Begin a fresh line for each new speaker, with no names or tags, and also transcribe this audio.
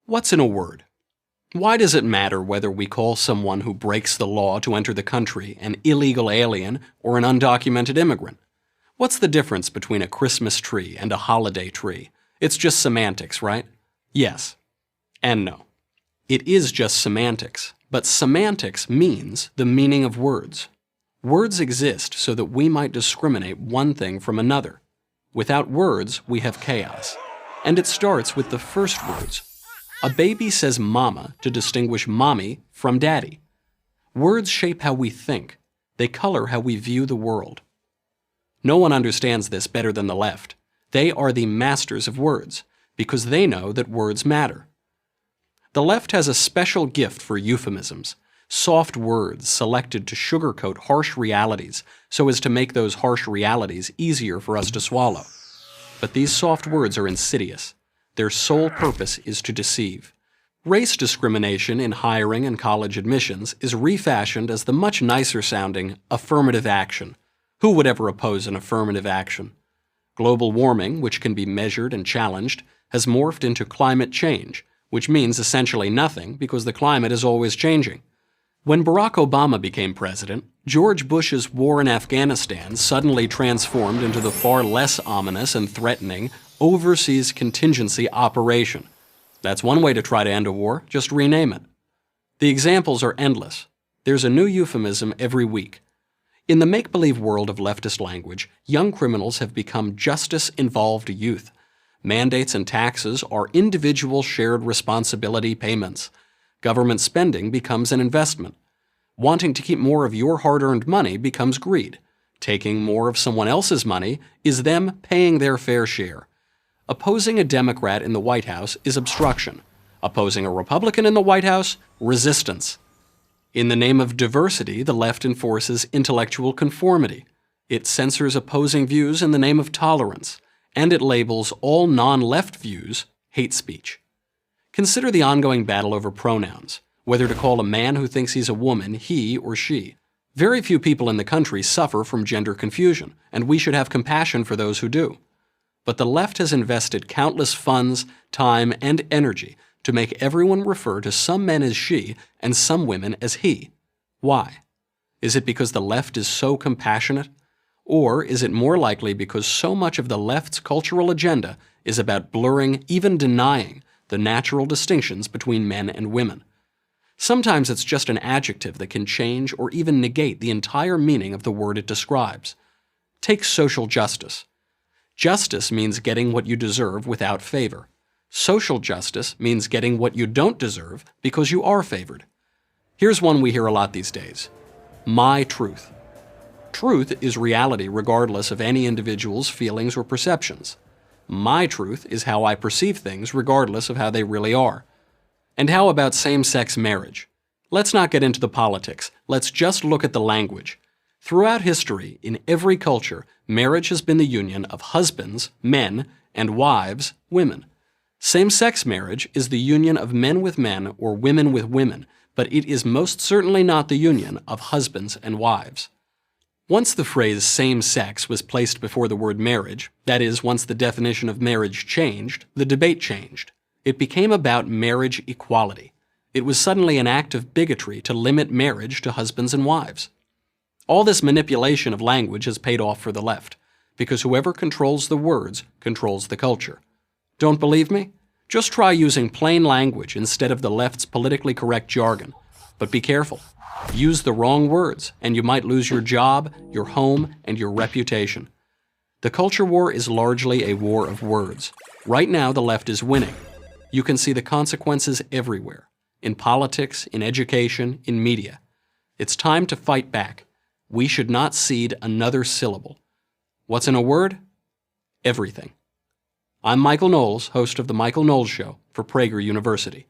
What's in a word? Why does it matter whether we call someone who breaks the law to enter the country an illegal alien or an undocumented immigrant? What's the difference between a Christmas tree and a holiday tree? It's just semantics, right? Yes. And no. It is just semantics, but semantics means the meaning of words. Words exist so that we might discriminate one thing from another. Without words, we have chaos. And it starts with the first words. A baby says mama to distinguish mommy from daddy. Words shape how we think. They color how we view the world. No one understands this better than the left. They are the masters of words, because they know that words matter. The left has a special gift for euphemisms, soft words selected to sugarcoat harsh realities so as to make those harsh realities easier for us to swallow. But these soft words are insidious. Their sole purpose is to deceive. Race discrimination in hiring and college admissions is refashioned as the much nicer sounding affirmative action. Who would ever oppose an affirmative action? Global warming, which can be measured and challenged, has morphed into climate change, which means essentially nothing because the climate is always changing. When Barack Obama became president, George Bush's war in Afghanistan suddenly transformed into the far less ominous and threatening Overseas Contingency Operation. That's one way to try to end a war, just rename it. The examples are endless. There's a new euphemism every week. In the make-believe world of leftist language, young criminals have become justice-involved youth. Mandates and taxes are individual shared responsibility payments. Government spending becomes an investment. Wanting to keep more of your hard-earned money becomes greed. Taking more of someone else's money is them paying their fair share. Opposing a Democrat in the White House is obstruction. Opposing a Republican in the White House, resistance. In the name of diversity, the left enforces intellectual conformity. It censors opposing views in the name of tolerance, and it labels all non-left views hate speech. Consider the ongoing battle over pronouns, whether to call a man who thinks he's a woman he or she. Very few people in the country suffer from gender confusion, and we should have compassion for those who do. But the left has invested countless funds, time, and energy to make everyone refer to some men as she and some women as he. Why? Is it because the left is so compassionate? Or is it more likely because so much of the left's cultural agenda is about blurring, even denying, the natural distinctions between men and women? Sometimes it's just an adjective that can change or even negate the entire meaning of the word it describes. Take social justice. Justice means getting what you deserve without favor. Social justice means getting what you don't deserve because you are favored. Here's one we hear a lot these days. My truth. Truth is reality regardless of any individual's feelings or perceptions. My truth is how I perceive things regardless of how they really are. And how about same-sex marriage? Let's not get into the politics. Let's just look at the language. Throughout history, in every culture, marriage has been the union of husbands, men, and wives, women. Same-sex marriage is the union of men with men or women with women, but it is most certainly not the union of husbands and wives. Once the phrase same-sex was placed before the word marriage, that is, once the definition of marriage changed, the debate changed. It became about marriage equality. It was suddenly an act of bigotry to limit marriage to husbands and wives. All this manipulation of language has paid off for the left, because whoever controls the words controls the culture. Don't believe me? Just try using plain language instead of the left's politically correct jargon. But be careful. Use the wrong words, and you might lose your job, your home, and your reputation. The culture war is largely a war of words. Right now, the left is winning. You can see the consequences everywhere. In politics, in education, in media. It's time to fight back. We should not cede another syllable. What's in a word? Everything. I'm Michael Knowles, host of The Michael Knowles Show for Prager University.